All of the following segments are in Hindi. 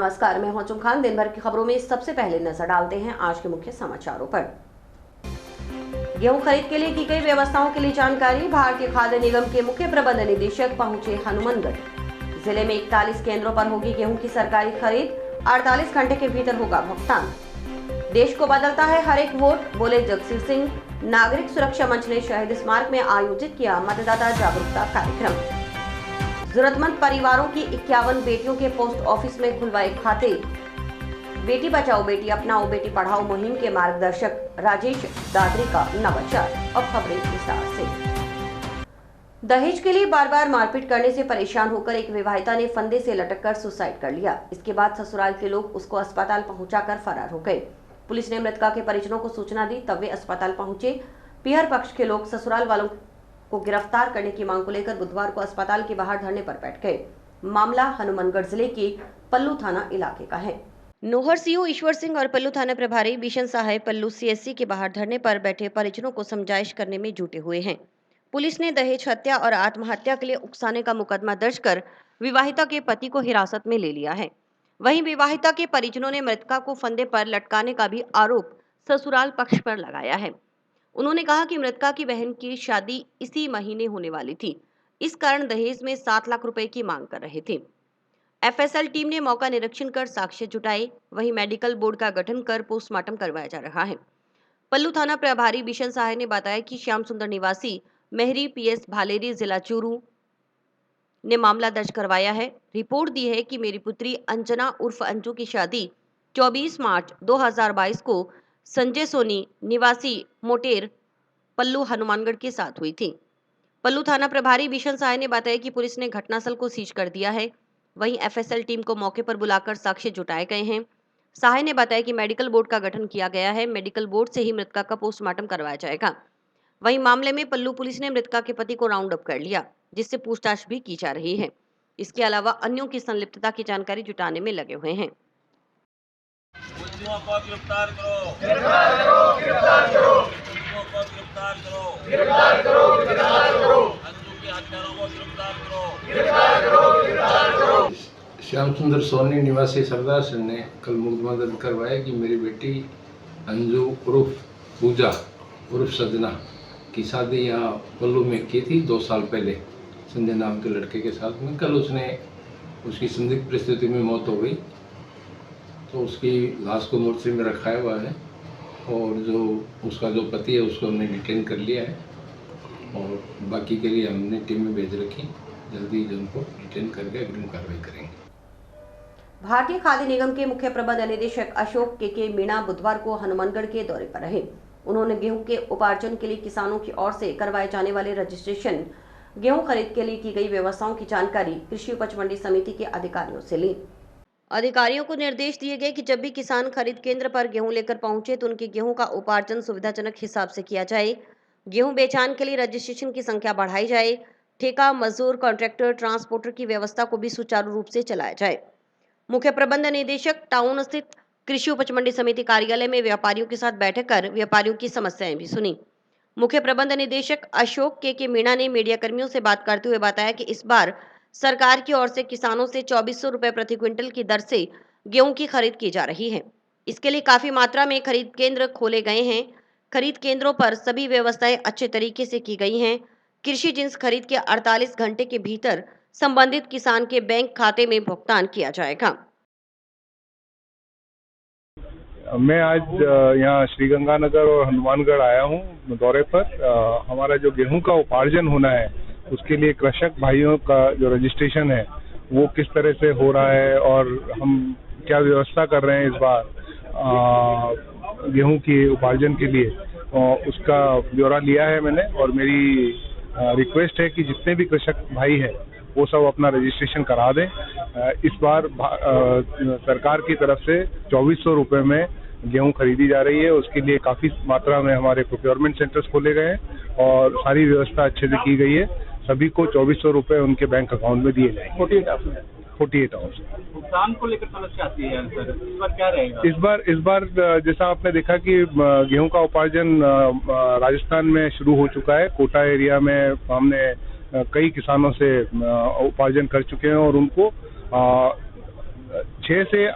नमस्कार, मैं हूं खान। दिन भर की खबरों में सबसे पहले नजर डालते हैं आज के मुख्य समाचारों पर। गेहूं खरीद के लिए की गई व्यवस्थाओं के लिए जानकारी। भारतीय खाद्य निगम के मुख्य प्रबंध निदेशक पहुंचे हनुमानगढ़। जिले में 41 केंद्रों पर होगी गेहूं की सरकारी खरीद। 48 घंटे के भीतर होगा भुगतान। देश को बदलता है हर एक वोट, बोले जगसीर सिंह। नागरिक सुरक्षा मंच ने शहीद स्मारक में आयोजित किया मतदाता जागरूकता कार्यक्रम। जरूरतमंद परिवारों की 51 बेटियों के पोस्ट ऑफिस में खुलवाए खाते। बेटी बचाओ बेटी अपनाओ बेटी पढ़ाओ मुहिम के मार्गदर्शक राजेश दादरी का नवाचार। अब खबरें विस्तार से। दहेज के लिए बार बार मारपीट करने से परेशान होकर एक विवाहिता ने फंदे से लटककर सुसाइड कर लिया। इसके बाद ससुराल के लोग उसको अस्पताल पहुंचाकर फरार हो गए। पुलिस ने मृतका के परिजनों को सूचना दी, तब वे अस्पताल पहुंचे। पीहर पक्ष के लोग ससुराल वालों को गिरफ्तार करने की मांग को लेकर बुधवार को अस्पताल के बाहर धरने पर बैठ गए। मामला हनुमानगढ़ जिले के पल्लू थाना इलाके का है। नोहर सीओ ईश्वर सिंह और पल्लू थाना प्रभारी बिशन साहब पल्लू सीएससी के बाहर धरने पर बैठे परिजनों को समझाइश करने में जुटे हुए हैं। पुलिस ने दहेज हत्या और आत्महत्या के लिए उकसाने का मुकदमा दर्ज कर विवाहिता के पति को हिरासत में ले लिया है। वहीं विवाहिता के परिजनों ने मृतका को फंदे पर लटकाने का भी आरोप ससुराल पक्ष पर लगाया है। उन्होंने कहा कि मृतका की बहन की शादी इसी महीने होने वाली थी, इस कारण दहेज में 7 लाख रुपए की मांग कर रहे थे। एफएसएल टीम ने मौका निरीक्षण कर साक्ष्य जुटाए। वहीं मेडिकल बोर्ड का गठन कर पोस्टमार्टम करवाया जा रहा है। पल्लू थाना प्रभारी बिशन साहे ने बताया कि श्याम सुंदर निवासी मेहरी पीएस भालेरी जिला चूरू ने मामला दर्ज करवाया है। रिपोर्ट दी है कि मेरी पुत्री अंजना उर्फ अंजू की शादी 24 मार्च 2022 को संजय सोनी निवासी मोटेर पल्लू हनुमानगढ़ के साथ हुई थी। पल्लू थाना प्रभारी बिशन साहे ने बताया कि पुलिस ने घटनास्थल को सीज कर दिया है। वहीं एफएसएल टीम को मौके पर बुलाकर साक्ष्य जुटाए गए हैं। साहे ने बताया कि मेडिकल बोर्ड का गठन किया गया है। मेडिकल बोर्ड से ही मृतका का पोस्टमार्टम करवाया जाएगा। वहीं मामले में पल्लू पुलिस ने मृतका के पति को राउंड अप कर लिया, जिससे पूछताछ भी की जा रही है। इसके अलावा अन्यों की संलिप्तता की जानकारी जुटाने में लगे हुए हैं। गिरफ्तार करो, गिरफ्तार करो, गिरफ्तार करो, गिरफ्तार करो, गिरफ्तार करो, गिरफ्तार करो, अंजू के हत्यारों को गिरफ्तार करो, गिरफ्तार करो, गिरफ्तार करो। श्याम सुंदर सोनी निवासी सरदार सिंह ने कल मुकदमा दर्ज करवाया कि मेरी बेटी अंजू उर्फ पूजा उर्फ सजना की शादी यहाँ पल्लू में की थी 2 साल पहले संजय नाम के लड़के के साथ में। कल उसकी संदिग्ध परिस्थिति में मौत हो गई, तो उसकी लाश को मोर्चरी में रखाया हुआ है और उसका जो पति है उसको हमने डिटेन कर लिया है और बाकी के लिए हमने टीम में भेज रखी। जल्दी उनको डिटेन करके अग्रिम कार्रवाई करेंगे। भारतीय खाद्य निगम के मुख्य प्रबंध निदेशक अशोक के मीणा बुधवार को हनुमानगढ़ के दौरे पर रहे। उन्होंने गेहूं के उपार्जन के लिए किसानों की ओर से करवाए जाने वाले रजिस्ट्रेशन, गेहूं खरीद के लिए की गई व्यवस्थाओं की जानकारी कृषि उपज मंडी समिति के अधिकारियों से ली। अधिकारियों को निर्देश दिए गए कि जब भी किसान खरीद केंद्र पर गेहूं लेकर पहुंचे तो उनके गेहूं का उपार्जन सुविधाजनक हिसाब से किया जाए। गेहूं बेचान के लिए रजिस्ट्रेशन की संख्या बढ़ाई जाए। ठेका, मजदूर, कॉन्ट्रैक्टर, ट्रांसपोर्टर की व्यवस्था को भी सुचारू रूप से चलाया जाए। मुख्य प्रबंध निदेशक टाउन स्थित कृषि उपज मंडी समिति कार्यालय में व्यापारियों के साथ बैठक कर व्यापारियों की समस्याएं भी सुनी। मुख्य प्रबंध निदेशक अशोक के मीणा ने मीडिया कर्मियों से बात करते हुए बताया कि इस बार सरकार की ओर से किसानों से 2400 रुपए प्रति क्विंटल की दर से गेहूं की खरीद की जा रही है। इसके लिए काफी मात्रा में खरीद केंद्र खोले गए हैं। खरीद केंद्रों पर सभी व्यवस्थाएं अच्छे तरीके से की गई हैं। कृषि जिन्स खरीद के 48 घंटे के भीतर संबंधित किसान के बैंक खाते में भुगतान किया जाएगा। मैं आज यहाँ श्रीगंगानगर और हनुमानगढ़ आया हूँ दौरे पर। हमारा जो गेहूं का उपार्जन होना है उसके लिए कृषक भाइयों का जो रजिस्ट्रेशन है वो किस तरह से हो रहा है और हम क्या व्यवस्था कर रहे हैं इस बार गेहूं के उपार्जन के लिए, उसका ब्यौरा लिया है मैंने। और मेरी रिक्वेस्ट है कि जितने भी कृषक भाई हैं वो सब अपना रजिस्ट्रेशन करा दें। इस बार सरकार की तरफ से 2400 रुपये में गेहूं खरीदी जा रही है। उसके लिए काफ़ी मात्रा में हमारे प्रोक्योरमेंट सेंटर्स खोले गए हैं और सारी व्यवस्था अच्छे से की गई है। सभी को 2400 रुपये उनके बैंक अकाउंट में दिए जाएंगे। 48 आवर्स। भुगतान को लेकर समस्या आती है सर, इस बार क्या रहेगा? इस बार जैसा आपने देखा कि गेहूं का उपार्जन राजस्थान में शुरू हो चुका है। कोटा एरिया में हमने कई किसानों से उपार्जन कर चुके हैं और उनको 6 से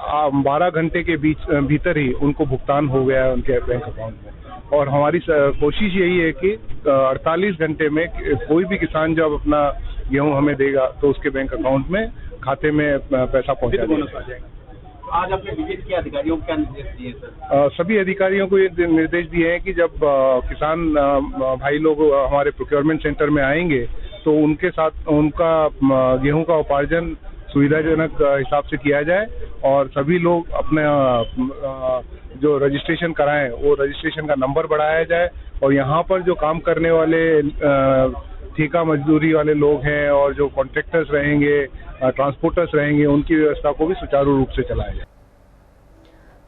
12 घंटे के भीतर ही उनको भुगतान हो गया है उनके बैंक अकाउंट में। और हमारी कोशिश यही है कि 48 घंटे में कोई भी किसान जब अपना गेहूं हमें देगा तो उसके बैंक अकाउंट में खाते में पैसा पहुंचा देगा। आज आपने विजिट किया, अधिकारियों को क्या निर्देश दिए सर? सभी अधिकारियों को ये निर्देश दिए हैं कि जब किसान भाई लोग हमारे प्रोक्योरमेंट सेंटर में आएंगे तो उनके साथ उनका गेहूं का उपार्जन सुविधाजनक हिसाब से किया जाए और सभी लोग अपने जो रजिस्ट्रेशन कराएं वो रजिस्ट्रेशन का नंबर बढ़ाया जाए और यहाँ पर जो काम करने वाले ठेका मजदूरी वाले लोग हैं और जो कॉन्ट्रैक्टर्स रहेंगे, ट्रांसपोर्टर्स रहेंगे, उनकी व्यवस्था को भी सुचारू रूप से चलाया जाए।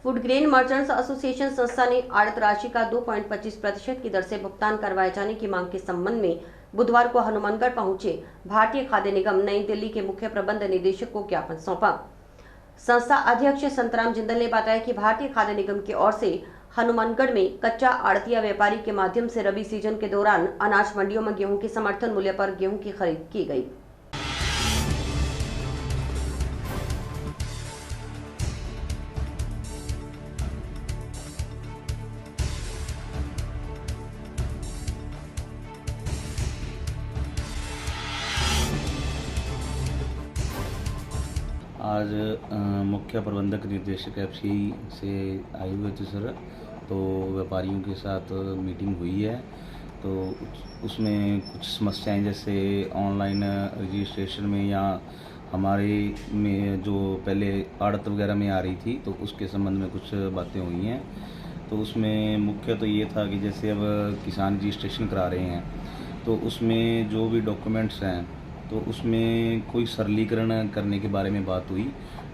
फूड ग्रेन मर्चेंट्स एसोसिएशन संस्था ने आड़त राशि का 2.25% की दर से भुगतान करवाए जाने की मांग के संबंध में बुधवार को हनुमानगढ़ पहुंचे भारतीय खाद्य निगम नई दिल्ली के मुख्य प्रबंध निदेशक को ज्ञापन सौंपा। संस्था अध्यक्ष संतराम जिंदल ने बताया कि भारतीय खाद्य निगम की ओर से हनुमानगढ़ में कच्चा आड़तिया व्यापारी के माध्यम से रबी सीजन के दौरान अनाज मंडियों में गेहूं के समर्थन मूल्य पर गेहूं की खरीद की गई। आज मुख्य प्रबंधक निर्देशक एफसी से आए हुए थे सर, तो व्यापारियों के साथ मीटिंग हुई है। तो उसमें कुछ समस्याएं जैसे ऑनलाइन रजिस्ट्रेशन में या हमारे में जो पहले आड़त वगैरह में आ रही थी तो उसके संबंध में कुछ बातें हुई हैं। तो उसमें मुख्य तो ये था कि जैसे अब किसान रजिस्ट्रेशन करा रहे हैं तो उसमें जो भी डॉक्यूमेंट्स हैं तो उसमें कोई सरलीकरण करने के बारे में बात हुई,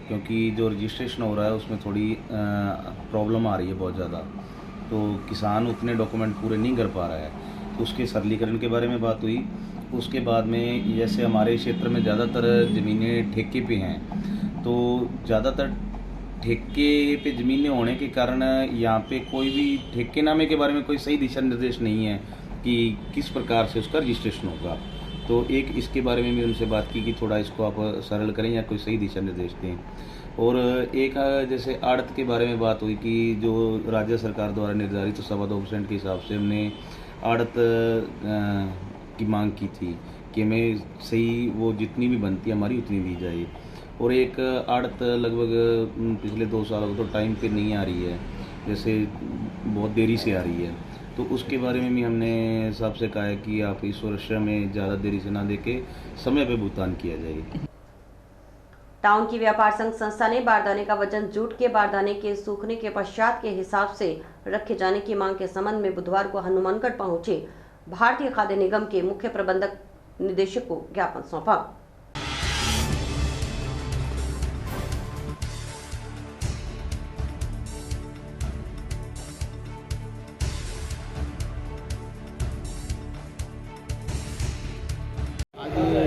क्योंकि जो रजिस्ट्रेशन हो रहा है उसमें थोड़ी प्रॉब्लम आ रही है बहुत ज़्यादा, तो किसान उतने डॉक्यूमेंट पूरे नहीं कर पा रहा है, तो उसके सरलीकरण के बारे में बात हुई। उसके बाद में जैसे हमारे क्षेत्र में ज़्यादातर ज़मीनें ठेके पे हैं, तो ज़्यादातर ठेके पे ज़मीनें होने के कारण यहाँ पे कोई भी ठेकेनामे के बारे में कोई सही दिशा निर्देश नहीं है कि किस प्रकार से उसका रजिस्ट्रेशन होगा। तो एक इसके बारे में भी उनसे बात की कि थोड़ा इसको आप सरल करें या कोई सही दिशा निर्देश दें। और एक जैसे आड़त के बारे में बात हुई कि जो राज्य सरकार द्वारा निर्धारित तो 2.25% के हिसाब से हमने आड़त की मांग की थी कि हमें सही वो जितनी भी बनती है हमारी उतनी दी जाए। और एक आड़त लगभग पिछले 2 सालों तो टाइम पे नहीं आ रही है, जैसे बहुत देरी से आ रही है, तो उसके बारे में भी हमने साहब से कहा है कि आप इस वर्ष में ज़्यादा देरी से ना देके समय पे भुगतान किया जाए। टाउन की व्यापार संघ संस्था ने बारदाने का वजन जूट के बारदाने के सूखने के पश्चात के हिसाब से रखे जाने की मांग के संबंध में बुधवार को हनुमानगढ़ पहुंचे भारतीय खाद्य निगम के मुख्य प्रबंधक निदेशक को ज्ञापन सौंपा।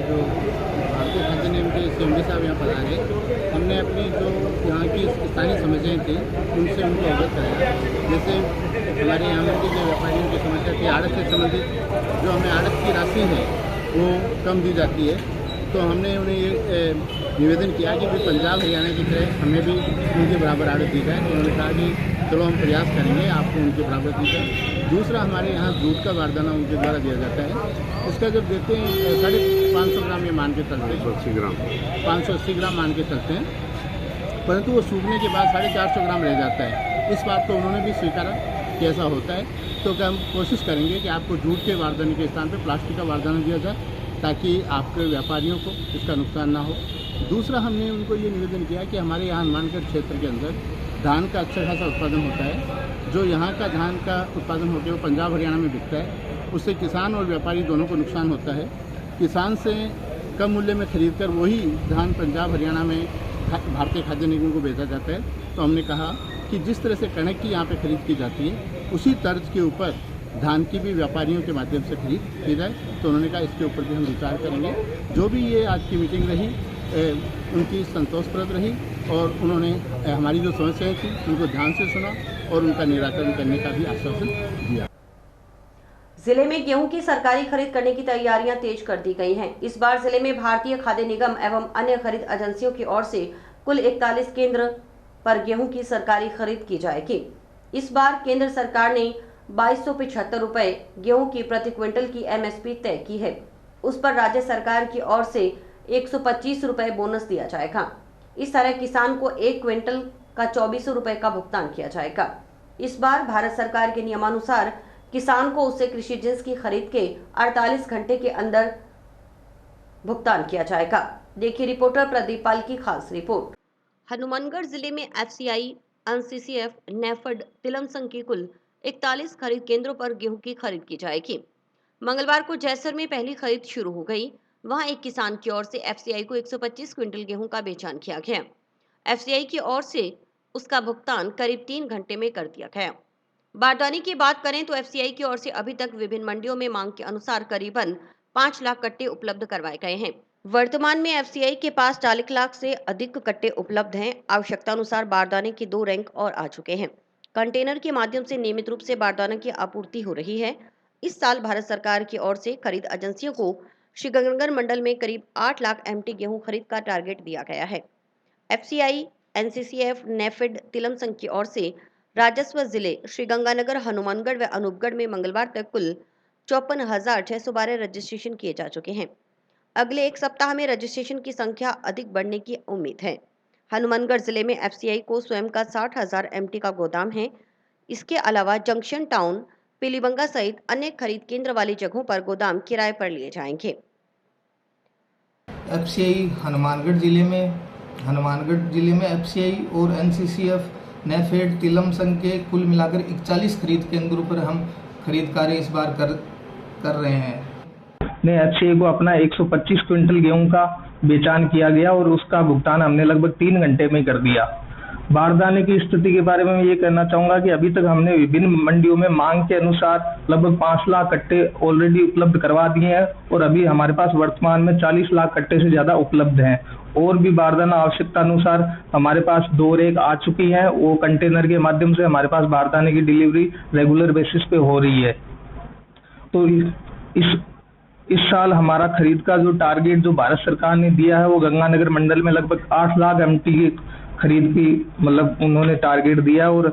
जो भारतीय खाद्य निगम के सीएमडी साहब यहाँ पधारे, हमने अपनी जो यहाँ की स्थानीय समस्याएं थी उनसे उनको अवगत कराया। जैसे हमारे यहाँ के जो व्यापारियों की समस्या थी आड़त से संबंधित, जो हमें आड़त की राशि है वो कम दी जाती है, तो हमने उन्हें ये निवेदन किया कि भाई पंजाब हरियाणा की तरह हमें भी उनके बराबर आड़त दी जाए। तो उन्होंने कहा कि चलो हम प्रयास करेंगे, आपको उनके बराबर दी जाए। दूसरा, हमारे यहाँ दूध का बारदाना उनके द्वारा दिया जाता है, उसका जब देते हैं 550 ग्राम ये मान के चलते हैं, 580 ग्राम मान के चलते हैं, परंतु वो सूखने के बाद 450 ग्राम रह जाता है। इस बात को उन्होंने भी स्वीकारा कि ऐसा होता है, तो क्या हम कोशिश करेंगे कि आपको जूट के बारदाने के स्थान पर प्लास्टिक का बारदाना दिया जाए ताकि आपके व्यापारियों को इसका नुकसान ना हो। दूसरा, हमने उनको ये निवेदन किया कि हमारे यहाँ हनुमानगढ़ क्षेत्र के अंदर धान का अच्छा खासा उत्पादन होता है, जो यहाँ का धान का उत्पादन होकर वो पंजाब हरियाणा में बिकता है, उससे किसान और व्यापारी दोनों को नुकसान होता है। किसान से कम मूल्य में खरीदकर वही धान पंजाब हरियाणा में भारतीय खाद्य निगम को बेचा जाता है। तो हमने कहा कि जिस तरह से कणक की यहाँ पे खरीद की जाती है उसी तर्ज के ऊपर धान की भी व्यापारियों के माध्यम से खरीद की जाए। तो उन्होंने कहा इसके ऊपर भी हम विचार करेंगे। जो भी ये आज की मीटिंग रही उनकी संतोषप्रद रही और उन्होंने हमारी जो समस्याएं थी उनको ध्यान से सुना और उनका निराकरण करने का भी आश्वासन दिया। जिले में गेहूं की सरकारी खरीद करने की तैयारियां तेज कर दी गई हैं। इस बार जिले में भारतीय खाद्य निगम एवं अन्य खरीद एजेंसियों की ओर से कुल 41 केंद्र पर गेहूं की सरकारी खरीद की जाएगी। इस बार केंद्र सरकार ने 2275 रुपए गेहूं की प्रति क्विंटल की MSP तय की है। उस पर राज्य सरकार की ओर से 125 रुपए बोनस दिया जाएगा। इस तरह किसान को 1 क्विंटल का 2400 रुपए का भुगतान किया जाएगा। इस बार भारत सरकार के नियमानुसार किसान को उससे कृषि जिन्स की खरीद के 48 घंटे के अंदर भुगतान किया जाएगा। देखिए रिपोर्टर प्रदीप पाल की खास रिपोर्ट। हनुमानगढ़ जिले में FCI, NCCF, नेफेड, तिलम संघ की कुल 41 खरीद केंद्रों पर गेहूं की खरीद की जाएगी। मंगलवार को जैसर में पहली खरीद शुरू हो गई। वहां एक किसान की ओर से FCI को 125 क्विंटल गेहूं का बेचान किया गया। FCI की ओर से उसका भुगतान करीब 3 घंटे में कर दिया गया। बारदाने की बात करें तो FCI की ओर से अभी तक विभिन्न मंडियों में मांग के अनुसार करीबन 5 लाख कट्टे उपलब्ध करवाए गए हैं। वर्तमान में FCI के पास 40 लाख से अधिक कट्टे उपलब्ध हैं। आवश्यकता अनुसार बारदाने के 2 रैंक और आ चुके हैं। कंटेनर के माध्यम से नियमित रूप से बारदाने की आपूर्ति हो रही है। इस साल भारत सरकार की ओर से खरीद एजेंसियों को श्रीगंगानगर मंडल में करीब 8 लाख MT गेहूं खरीद का टारगेट दिया गया है। FCI, NCCF, नेफेड, तिलम संघ की ओर से राजस्व जिले श्रीगंगानगर, हनुमानगढ़ व अनूपगढ़ में मंगलवार तक कुल 54,612 रजिस्ट्रेशन किए जा चुके हैं। अगले एक सप्ताह में रजिस्ट्रेशन की संख्या अधिक बढ़ने की उम्मीद है। हनुमानगढ़ जिले में FCI को स्वयं का 60,000 MT का गोदाम है। इसके अलावा जंक्शन टाउन, पीलीबंगा सहित अन्य खरीद केंद्र वाली जगहों पर गोदाम किराए पर लिए जाएंगे। FCI हनुमानगढ़ जिले में FCI और NCCF, नेफेड, तिलम संघ के कुल मिलाकर 41 खरीद केंद्रों पर हम खरीद कार्य इस बार कर रहे हैं। ने FCI को अपना 125 क्विंटल गेहूं का बेचान किया गया और उसका भुगतान हमने लगभग 3 घंटे में कर दिया। बारदाने की स्थिति के बारे में मैं ये कहना चाहूँगा कि अभी तक हमने विभिन्न मंडियों में मांग के अनुसार लगभग 5 लाख कट्टे ऑलरेडी उपलब्ध करवा दिए हैं और अभी हमारे पास वर्तमान में 40 लाख कट्टे से ज़्यादा उपलब्ध हैं। और भी बारदाना आवश्यकता अनुसार हमारे पास 2 रैक आ चुकी हैं। वो कंटेनर के माध्यम से हमारे पास बारदाने की डिलीवरी रेगुलर बेसिस पे हो रही है। तो इस साल हमारा खरीद का जो टारगेट जो भारत सरकार ने दिया है वो गंगानगर मंडल में लगभग 8 लाख MT की खरीद की मतलब उन्होंने टारगेट दिया और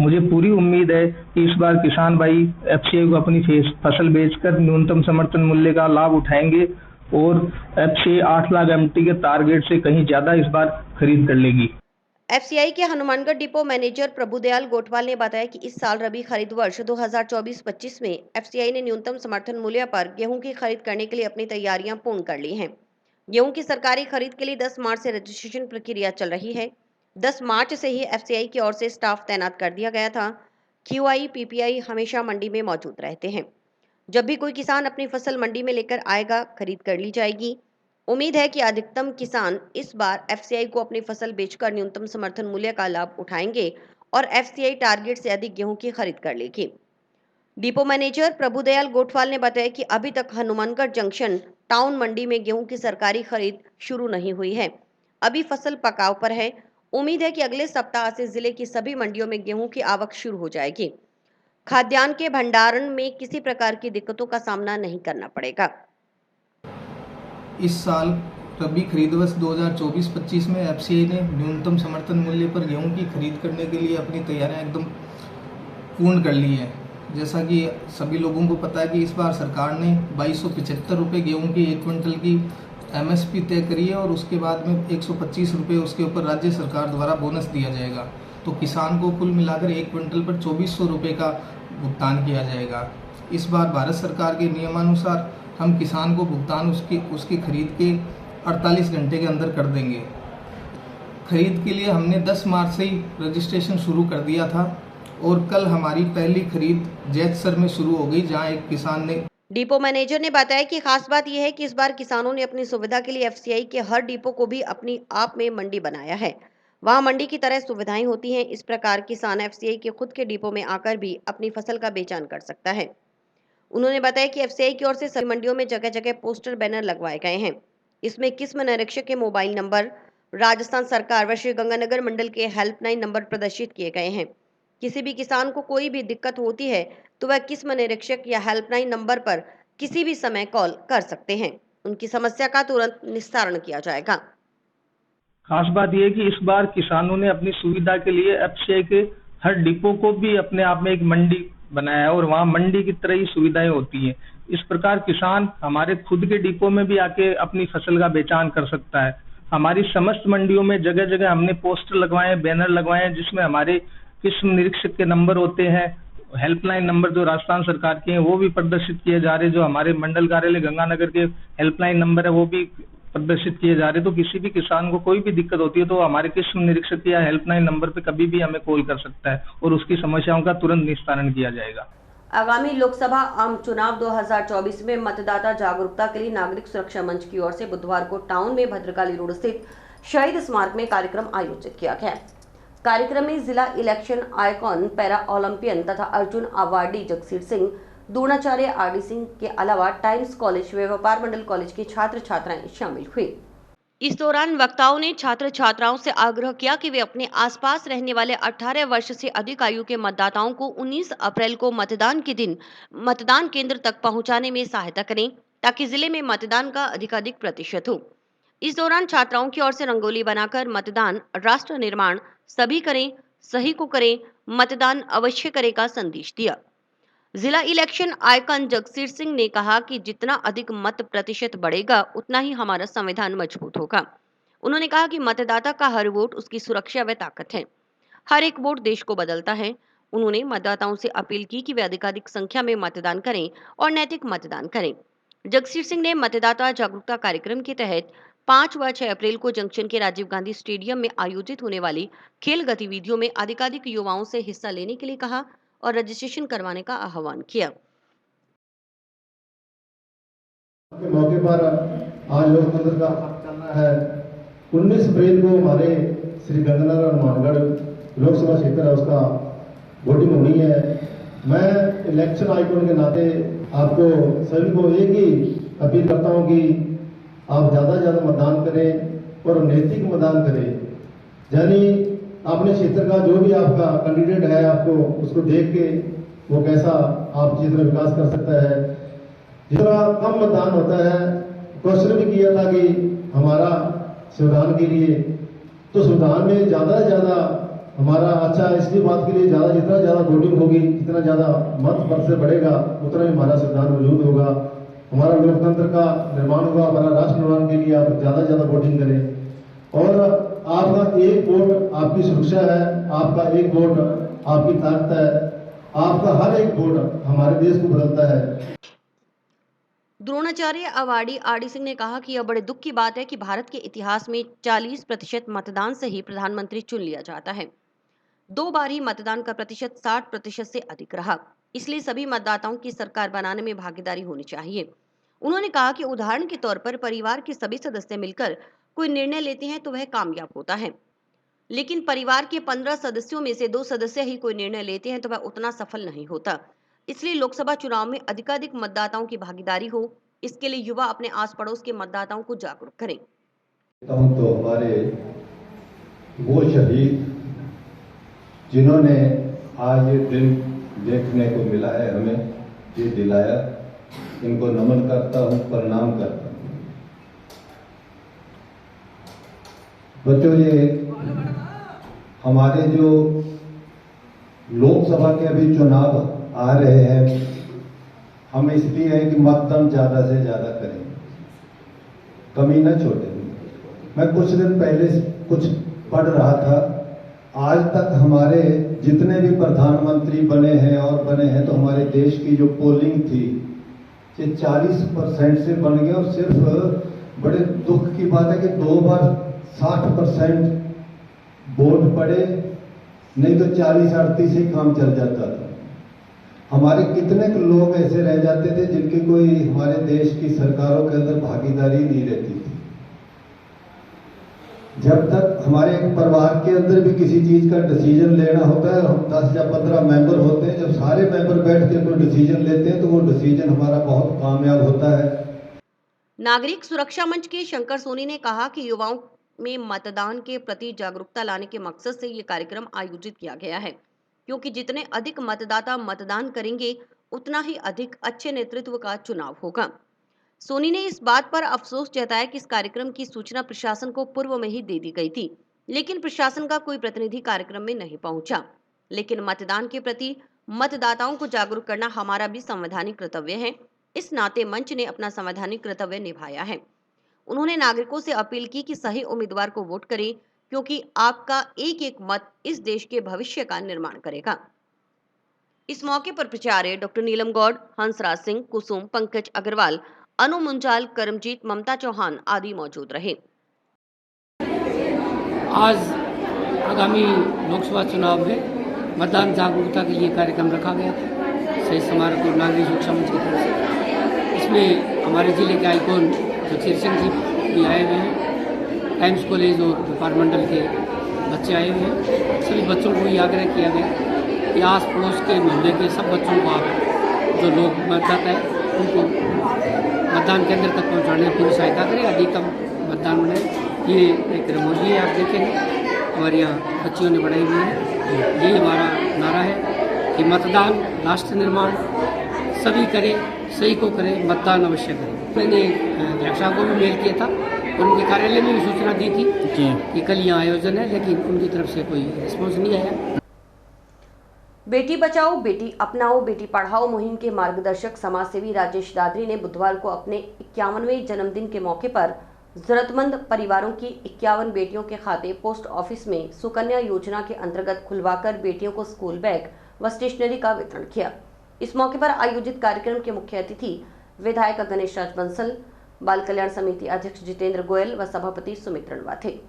मुझे पूरी उम्मीद है कि इस बार किसान भाई FCI को अपनी फसल बेचकर न्यूनतम समर्थन मूल्य का लाभ उठाएंगे और FCI 8 लाख MT के टारगेट से कहीं ज्यादा इस बार खरीद कर लेगी। FCI के हनुमानगढ़ डिपो मैनेजर प्रभुदयाल गोठवाल ने बताया कि इस साल रबी खरीद वर्ष 2024-25 में FCI ने न्यूनतम समर्थन मूल्य पर गेहूं की खरीद करने के लिए अपनी तैयारियां पूर्ण कर ली हैं। गेहूं की सरकारी खरीद के लिए 10 मार्च से रजिस्ट्रेशन प्रक्रिया चल रही है। 10 मार्च से ही FCI की ओर से स्टाफ तैनात कर दिया गया था। QI, PPI हमेशा मंडी में मौजूद रहते हैं। जब भी कोई किसान अपनी फसल मंडी में लेकर आएगा, खरीद कर ली जाएगी। उम्मीद है कि अधिकतम किसान इस बार FCI को अपनी फसल बेचकर न्यूनतम समर्थन मूल्य का लाभ उठाएंगे और FCI टारगेट से अधिक गेहूं की खरीद कर लेगी। डिपो मैनेजर प्रभुदयाल गोठवाल ने बताया कि अभी तक हनुमानगढ़ जंक्शन टाउन मंडी में गेहूं की सरकारी खरीद शुरू नहीं हुई है। अभी फसल पकाव पर है। उम्मीद है कि अगले सप्ताह से जिले की सभी मंडियों में गेहूं की आवक शुरू हो जाएगी। खाद्यान्न के भंडारण में किसी प्रकार की दिक्कतों का सामना नहीं करना पड़ेगा। इस साल रबी खरीद वर्ष 2024-25 में FCI ने न्यूनतम समर्थन मूल्य पर गेहूं की खरीद करने के लिए अपनी तैयारियां एकदम पूर्ण कर ली है। जैसा कि सभी लोगों को पता है कि इस बार सरकार ने 2275 रुपये गेहूँ की 1 क्विंटल की MSP तय करी है और उसके बाद में 125 रुपये उसके ऊपर राज्य सरकार द्वारा बोनस दिया जाएगा। तो किसान को कुल मिलाकर 1 क्विंटल पर 2400 रुपये का भुगतान किया जाएगा। इस बार भारत सरकार के नियमानुसार हम किसान को भुगतान उसकी खरीद के 48 घंटे के अंदर कर देंगे। खरीद के लिए हमने 10 मार्च से ही रजिस्ट्रेशन शुरू कर दिया था और कल हमारी पहली खरीद जैतसर में शुरू हो गई, जहां एक किसान ने। डिपो मैनेजर ने बताया कि खास बात यह है कि इस बार किसानों ने अपनी सुविधा के लिए FCI के हर डिपो को भी अपनी आप में मंडी बनाया है। वहां मंडी की तरह सुविधाएं होती हैं। इस प्रकार किसान FCI के खुद के डिपो में आकर भी अपनी फसल का बेचान कर सकता है। उन्होंने बताया कि FCI की ओर से सभी मंडियों में जगह जगह पोस्टर बैनर लगवाए गए हैं। इसमें किस्म निरीक्षक के मोबाइल नंबर, राजस्थान सरकार व श्रीगंगानगर मंडल के हेल्पलाइन नंबर प्रदर्शित किए गए हैं। किसी भी किसान को कोई भी दिक्कत होती है तो वह किस्म निरीक्षक या हेल्पलाइन नंबर पर किसी भी समय कॉल कर सकते हैं। उनकी समस्या का तुरंत निस्तारण किया जाएगा। खास बात यह है कि इस बार किसानों ने अपनी सुविधा के लिए एफसीआई के हर डिपो को भी अपने आप में एक मंडी बनाया है और वहाँ मंडी की तरह ही सुविधाएं होती हैं। इस प्रकार किसान हमारे खुद के डिपो में भी आके अपनी फसल का बेचान कर सकता है। हमारी समस्त मंडियों में जगह जगह हमने पोस्टर लगवाए हैं, बैनर लगवाए हैं, जिसमें हमारे किस्म निरीक्षक के नंबर होते हैं, हेल्पलाइन नंबर जो राजस्थान सरकार के हैं वो भी प्रदर्शित किए जा रहे हैं, जो हमारे मंडल कार्यालय गंगानगर के हेल्पलाइन नंबर है वो भी प्रदर्शित किए जा रहे हैं। तो किसी भी किसान को कोई भी दिक्कत होती है तो हमारे किस्म निरीक्षक या हेल्पलाइन नंबर पे कभी भी हमें कॉल कर सकता है और उसकी समस्याओं का तुरंत निस्तारण किया जाएगा। आगामी लोकसभा आम चुनाव 2024 में मतदाता जागरूकता के लिए नागरिक सुरक्षा मंच की ओर से बुधवार को टाउन में भद्रकाली रोड स्थित शहीद स्मारक में कार्यक्रम आयोजित किया गया। कार्यक्रम में जिला इलेक्शन आइकॉन, पैरा ओलंपियन तथा अर्जुन अवार्डी जगसीर सिंह, द्रोणाचार्य आरडी सिंह के अलावा टाइम्स कॉलेज व व्यापार मंडल कॉलेज के छात्र छात्राएं शामिल हुए। इस दौरान वक्ताओं ने छात्र छात्राओं से आग्रह किया कि वे अपने आसपास रहने वाले 18 वर्ष से अधिक आयु के मतदाताओं को 19 अप्रैल को मतदान के दिन मतदान केंद्र तक पहुंचाने में सहायता करें, ताकि जिले में मतदान का अधिकाधिक प्रतिशत हो। इस दौरान छात्राओं की ओर से रंगोली बनाकर मतदान राष्ट्र निर्माण सभी करें, सही को करें, मतदान अवश्य करें का संदेश दिया। जिला इलेक्शन आइकन जगसीर सिंह ने कहा कि जितना अधिक मत प्रतिशत बढ़ेगा उतना ही हमारा संविधान मजबूत होगा। उन्होंने कहा कि मतदाता का हर वोट उसकी सुरक्षा व ताकत है, हर एक वोट देश को बदलता है। उन्होंने मतदाताओं से अपील की कि वे अधिकाधिक संख्या में मतदान करें और नैतिक मतदान करें। जगसीर सिंह ने मतदाता जागरूकता कार्यक्रम के तहत 5 व 6 अप्रैल को जंक्शन के राजीव गांधी स्टेडियम में आयोजित होने वाली खेल गतिविधियों में अधिकाधिक युवाओं से हिस्सा लेने के लिए कहा और रजिस्ट्रेशन करवाने का आह्वान किया। के मौके पर आज लोकतंत्र का हक चलना है। 19 अप्रैल को हमारे श्री गंगानगर हनुमानगढ़ लोकसभा क्षेत्र है, उसका वोटिंग होनी है। मैं इलेक्शन आइकॉन के नाते आपको सभी को एक ही अपील करता हूं कि आप ज्यादा से ज्यादा मतदान करें और नैतिक मतदान करें। यानी अपने क्षेत्र का जो भी आपका कैंडिडेट है, आपको उसको देख के वो कैसा आप जितना विकास कर सकता है। जितना कम मतदान होता है, क्वेश्चन भी किया था कि हमारा संविधान के लिए, तो संविधान में ज्यादा से ज्यादा हमारा अच्छा इसकी बात के लिए जितना ज्यादा वोटिंग होगी, जितना ज्यादा मत प्रतिशत बढ़ेगा उतना ही हमारा संविधान मौजूद होगा, हमारा लोकतंत्र का निर्माण होगा, हमारा राष्ट्र निर्माण के लिए आप ज्यादा से ज्यादा वोटिंग करें। और आपका एक वोट आपकी सुरक्षा है, आपका एक वोट आपकी ताकत है, आपका हर एक वोट हमारे देश को बदलता है। द्रोणाचार्य अवार्डी आरडी सिंह ने कहा कि यह बड़े दुख की बात है कि भारत के इतिहास में 40% मतदान से ही प्रधानमंत्री चुन लिया जाता है। 2 बार ही मतदान का प्रतिशत 60% से अधिक रहा, इसलिए सभी मतदाताओं की सरकार बनाने में भागीदारी होनी चाहिए। उन्होंने कहा कि उदाहरण के तौर पर परिवार के सभी सदस्य मिलकर कोई निर्णय लेते हैं तो वह कामयाब होता है, लेकिन परिवार के 15 सदस्यों में से 2 सदस्य ही कोई निर्णय लेते हैं तो वह उतना सफल नहीं होता। इसलिए लोकसभा चुनाव में अधिकाधिक मतदाताओं की भागीदारी हो, इसके लिए युवा अपने आस पड़ोस के मतदाताओं को जागरूक करें। तो हमारे वो शहीद जिन्होंने आज ये दिन देखने को मिला है, हमें ये दिलाया, इनको नमन करता हूँ, प्रणाम करता हूँ। बच्चों, ये हमारे जो लोकसभा के अभी चुनाव आ रहे हैं, हम इसलिए हैं कि मतदान ज्यादा से ज्यादा करें, कमी न छोड़ें। मैं कुछ दिन पहले कुछ पढ़ रहा था, आज तक हमारे जितने भी प्रधानमंत्री बने हैं और बने हैं, तो हमारे देश की जो पोलिंग थी ये 40% से बन गया। और सिर्फ बड़े दुख की बात है कि 2 बार 60% वोट पड़े, नहीं तो 40-38 ही काम चल जाता था। हमारे कितने लोग ऐसे रह जाते थे जिनकी कोई हमारे देश की सरकारों के अंदर भागीदारी नहीं रहती थी। जब तक हमारे एक परिवार के अंदर भी किसी चीज का डिसीजन लेना होता है, हम 10 या 15 मेंबर होते हैं, जब सारे मेंबर बैठ के कोई डिसीजन लेते हैं तो वो डिसीजन हमारा बहुत कामयाब होता है। नागरिक सुरक्षा मंच के शंकर सोनी ने कहा कि युवाओं में मतदान के प्रति जागरूकता लाने के मकसद से ये कार्यक्रम आयोजित किया गया है, क्योंकि जितने अधिक मतदाता मतदान करेंगे उतना ही अधिक अच्छे नेतृत्व का चुनाव होगा। सोनी ने इस बात पर अफसोस जताया कि इस कार्यक्रम की सूचना प्रशासन को पूर्व में ही दे दी गई थी, लेकिन प्रशासन का कोई प्रतिनिधि कार्यक्रम में नहीं पहुंचा। लेकिन मतदान के प्रति मतदाताओं को जागरूक करना हमारा भी संवैधानिक कर्तव्य है। इस नाते मंच ने अपना संवैधानिक कर्तव्य निभाया है। उन्होंने नागरिकों से अपील की कि सही उम्मीदवार को वोट करें, क्योंकि आपका एक एक मत इस देश के भविष्य का निर्माण करेगा। इस मौके पर प्राचार्य डॉक्टर नीलम गौड़, हंसराज सिंह, कुसुम, पंकज अग्रवाल, अनु मुंजाल, करमजीत, ममता चौहान आदि मौजूद रहे। आज आगामी लोकसभा चुनाव में मतदान जागरूकता के लिए कार्यक्रम रखा गया था सही समारोह को नागरिक सुरक्षा मंच की तरफ से। इसमें हमारे जिले के आइकॉन जगसीर सिंह जी भी आए हुए हैं, टाइम्स कॉलेज और व्यापार मंडल के बच्चे आए हुए हैं। सभी बच्चों को ये आग्रह किया गया कि आस पड़ोस के मोहल्ले के सब बच्चों को आप जो लोग मतदाता है उनको मतदान केंद्र तक पहुँचाने की पूरी सहायता करें, अधिकतम मतदान बनाए। ये एक रंगोली है, आप देखेंगे हमारे यहाँ बच्चियों ने बनाई हुई है। यही हमारा नारा है कि मतदान राष्ट्र निर्माण, सभी करें, सही को करें, मतदान अवश्य करें। मैंने अध्यक्ष साहब को भी मेल किया था और उनके कार्यालय में भी सूचना दी थी कि कल यहाँ आयोजन है, लेकिन उनकी तरफ से कोई रिस्पॉन्स नहीं आया। बेटी बचाओ बेटी अपनाओ बेटी पढ़ाओ मुहिम के मार्गदर्शक समाजसेवी राजेश दादरी ने बुधवार को अपने 51वें जन्मदिन के मौके पर जरूरतमंद परिवारों की 51 बेटियों के खाते पोस्ट ऑफिस में सुकन्या योजना के अंतर्गत खुलवाकर बेटियों को स्कूल बैग व स्टेशनरी का वितरण किया। इस मौके पर आयोजित कार्यक्रम के मुख्य अतिथि विधायक गणेश राज बंसल, बाल कल्याण समिति अध्यक्ष जितेंद्र गोयल व सभापति सुमित रणवा थे।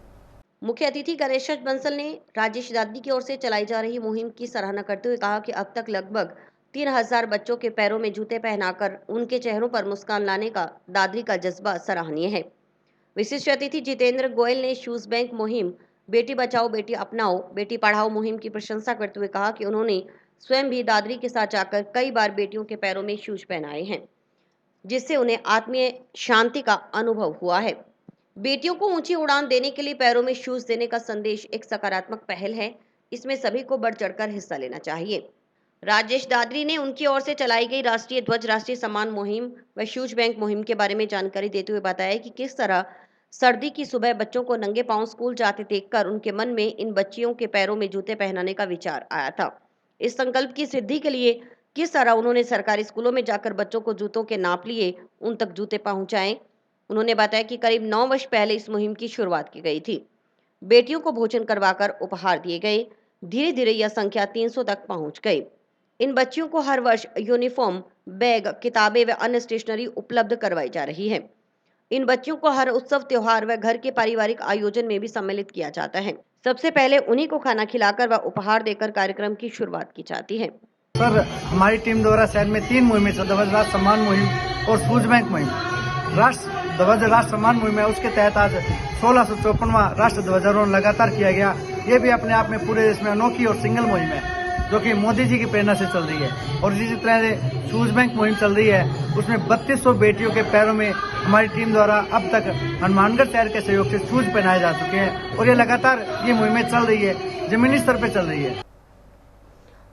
मुख्य अतिथि गणेश राज बंसल ने राजेश दादरी की ओर से चलाई जा रही मुहिम की सराहना करते हुए कहा कि अब तक लगभग 3000 बच्चों के पैरों में जूते पहनाकर उनके चेहरों पर मुस्कान लाने का दादरी का जज्बा सराहनीय है। विशिष्ट अतिथि जितेंद्र गोयल ने शूज बैंक मुहिम, बेटी बचाओ बेटी अपनाओ बेटी पढ़ाओ मुहिम की प्रशंसा करते हुए कहा कि उन्होंने स्वयं भी दादरी के साथ जाकर कई बार बेटियों के पैरों में शूज पहनाए हैं, जिससे उन्हें आत्मीय शांति का अनुभव हुआ है। बेटियों को ऊंची उड़ान देने के लिए पैरों में शूज देने का संदेश एक सकारात्मक पहल है। इसमें सभी को बढ़ चढ़कर हिस्सा लेना चाहिए। राजेश दादरी ने उनकी ओर से चलाई गई राष्ट्रीय ध्वज, राष्ट्रीय सम्मान मुहिम व शूज बैंक मुहिम के बारे में जानकारी देते हुए बताया कि किस तरह सर्दी की सुबह बच्चों को नंगे पांव स्कूल जाते देखकर उनके मन में इन बच्चियों के पैरों में जूते पहनाने का विचार आया था। इस संकल्प की सिद्धि के लिए किस तरह उन्होंने सरकारी स्कूलों में जाकर बच्चों को जूतों के नाप लिए, उन तक जूते पहुंचाए। उन्होंने बताया कि करीब 9 वर्ष पहले इस मुहिम की शुरुआत की गई थी। बेटियों को भोजन करवाकर उपहार दिए गए। धीरे धीरे यह संख्या 300 तक पहुंच गई। इन बच्चियों को हर वर्ष यूनिफॉर्म, बैग, किताबें व अन्य स्टेशनरी उपलब्ध करवाई जा रही है। इन बच्चियों को हर उत्सव, त्योहार व घर के पारिवारिक आयोजन में भी सम्मिलित किया जाता है। सबसे पहले उन्हीं को खाना खिलाकर व उपहार देकर कार्यक्रम की शुरुआत की जाती है। सर, हमारी टीम द्वारा शहर में 3 मुहिमें, ध्वज राष्ट्र सम्मान मुहिम और शूज बैंक मुहिम। ध्वज राष्ट्र सम्मान मुहिम है, उसके तहत आज 1654वां राष्ट्र ध्वजारोहण लगातार किया गया। ये भी अपने आप में पूरे देश में अनोखी और सिंगल मुहिम है, जो कि मोदी जी की प्रेरणा से चल रही है। और इसी तरह से शूज बैंक मुहिम चल रही है, उसमें 3200 बेटियों के पैरों में हमारी टीम द्वारा अब तक हनुमानगढ़ शहर के सहयोग से शूज पहनाए जा चुके हैं और ये लगातार ये मुहिमें चल रही है, जमीनी स्तर पर चल रही है।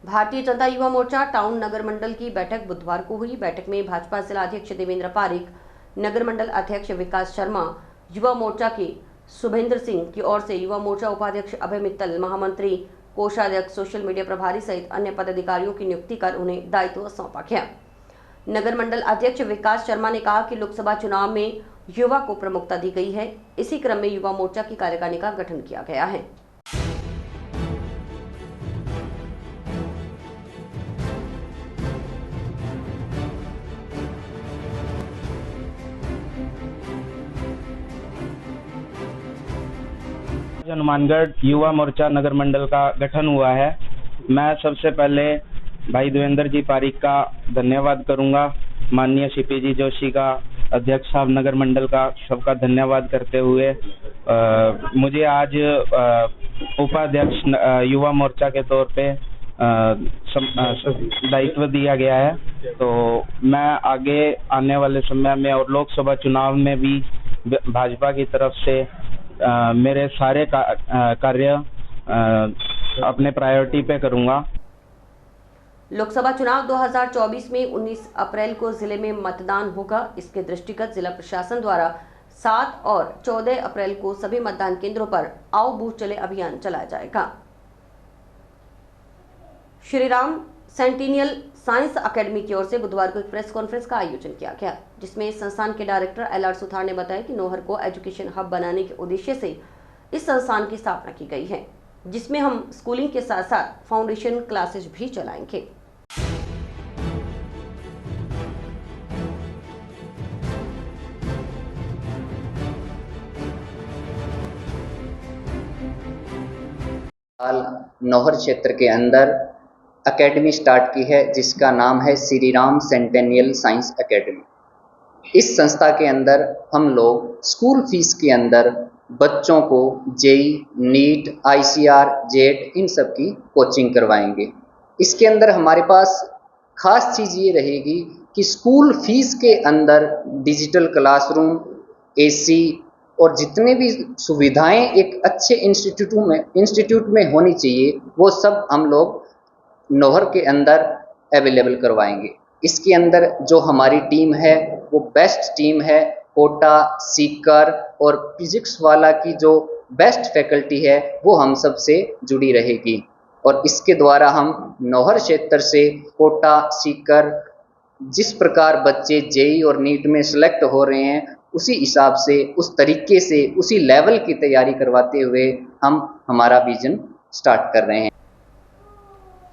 भारतीय जनता युवा मोर्चा टाउन नगर मंडल की बैठक बुधवार को हुई। बैठक में भाजपा जिला अध्यक्ष देवेंद्र पारिक, नगर मंडल अध्यक्ष विकास शर्मा, युवा मोर्चा के शुभेंद्र सिंह की ओर से युवा मोर्चा उपाध्यक्ष अभय मित्तल, महामंत्री, कोषाध्यक्ष, सोशल मीडिया प्रभारी सहित अन्य पदाधिकारियों की नियुक्ति कर उन्हें दायित्व सौंपा गया। नगर मंडल अध्यक्ष विकास शर्मा ने कहा कि लोकसभा चुनाव में युवा को प्रमुखता दी गई है। इसी क्रम में युवा मोर्चा की कार्यकारिणी का गठन किया गया है। हनुमानगढ़ युवा मोर्चा नगर मंडल का गठन हुआ है। मैं सबसे पहले भाई देवेंद्र जी पारिक का धन्यवाद करूंगा, माननीय सीपी जी जोशी का, अध्यक्ष साहब नगर मंडल का, सबका धन्यवाद करते हुए मुझे आज उपाध्यक्ष युवा मोर्चा के तौर पे दायित्व दिया गया है। तो मैं आगे आने वाले समय में और लोकसभा चुनाव में भी भाजपा की तरफ से मेरे सारे कार्य अपने प्रायोरिटी पे करूंगा। लोकसभा चुनाव 2024 में 19 अप्रैल को जिले में मतदान होगा। इसके दृष्टिगत जिला प्रशासन द्वारा 7 और 14 अप्रैल को सभी मतदान केंद्रों पर आओ बूथ चले अभियान चलाया जाएगा। Shri Ram centennial science academy की ओर से बुधवार को एक प्रेस कॉन्फ्रेंस का आयोजन किया गया, जिसमें संस्थान के डायरेक्टर LR सुथार ने बताया कि नौहर को एजुकेशन हब बनाने के उद्देश्य से इस संस्थान की स्थापना की गई है, जिसमें हम स्कूलिंग के साथ साथ फाउंडेशन क्लासेस भी चलाएंगे। नौहर क्षेत्र के अंदर एकेडमी स्टार्ट की है, जिसका नाम है Shri Ram centennial science academy. इस संस्था के अंदर हम लोग स्कूल फीस के अंदर बच्चों को जेई, नीट, ICR, जेट इन सब की कोचिंग करवाएंगे। इसके अंदर हमारे पास खास चीज़ ये रहेगी कि स्कूल फीस के अंदर डिजिटल क्लासरूम, AC और जितने भी सुविधाएं एक अच्छे इंस्टीट्यूट में होनी चाहिए, वो सब हम लोग नौहर के अंदर अवेलेबल करवाएंगे। इसके अंदर जो हमारी टीम है वो बेस्ट टीम है। कोटा, सीकर और फिजिक्स वाला की जो बेस्ट फैकल्टी है वो हम सब से जुड़ी रहेगी, और इसके द्वारा हम नौहर क्षेत्र से कोटा, सीकर जिस प्रकार बच्चे जेई और नीट में सिलेक्ट हो रहे हैं, उसी हिसाब से, उस तरीके से, उसी लेवल की तैयारी करवाते हुए हम हमारा विजन स्टार्ट कर रहे हैं।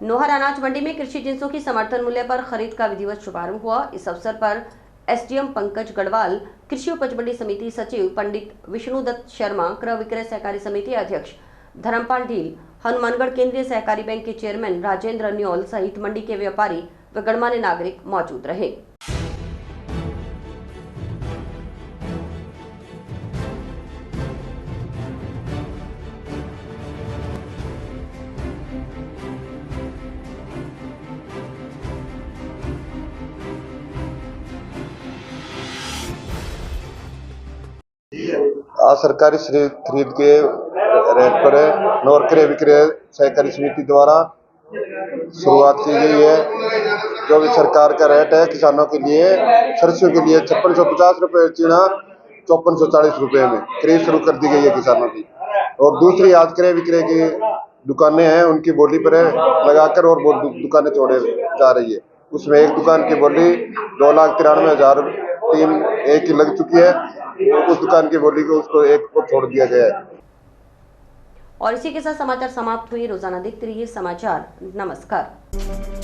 नौहर अनाज मंडी में कृषि जिंसों की समर्थन मूल्य पर खरीद का विधिवत शुभारंभ हुआ। इस अवसर पर SDM पंकज गढ़वाल, कृषि उपज मंडी समिति सचिव पंडित विष्णुदत्त शर्मा, क्रय विक्रय सहकारी समिति अध्यक्ष धर्मपाल ढील, हनुमानगढ़ केंद्रीय सहकारी बैंक के चेयरमैन राजेंद्र न्योल सहित मंडी के व्यापारी व गणमान्य नागरिक मौजूद रहे। आज सरकारी खरीद के रेट पर नौहर क्रय विक्रय सहकारी समिति द्वारा शुरुआत की गई है। जो भी सरकार का रेट है किसानों के लिए, सरसों के लिए 5650 रुपये चीना 5440 रुपये में खरीद शुरू कर दी गई है किसानों की। और दूसरी आज क्रय विक्रय की दुकानें हैं, उनकी बोली पर लगाकर और दुकानें छोड़े जा रही है। उसमें एक दुकान की बोली 2,93,003 की लग चुकी है। उस दुकान की बोली को उसको एक को छोड़ दिया गया है। और इसी के साथ समाचार समाप्त हुए। रोजाना देखते रहिए समाचार। नमस्कार।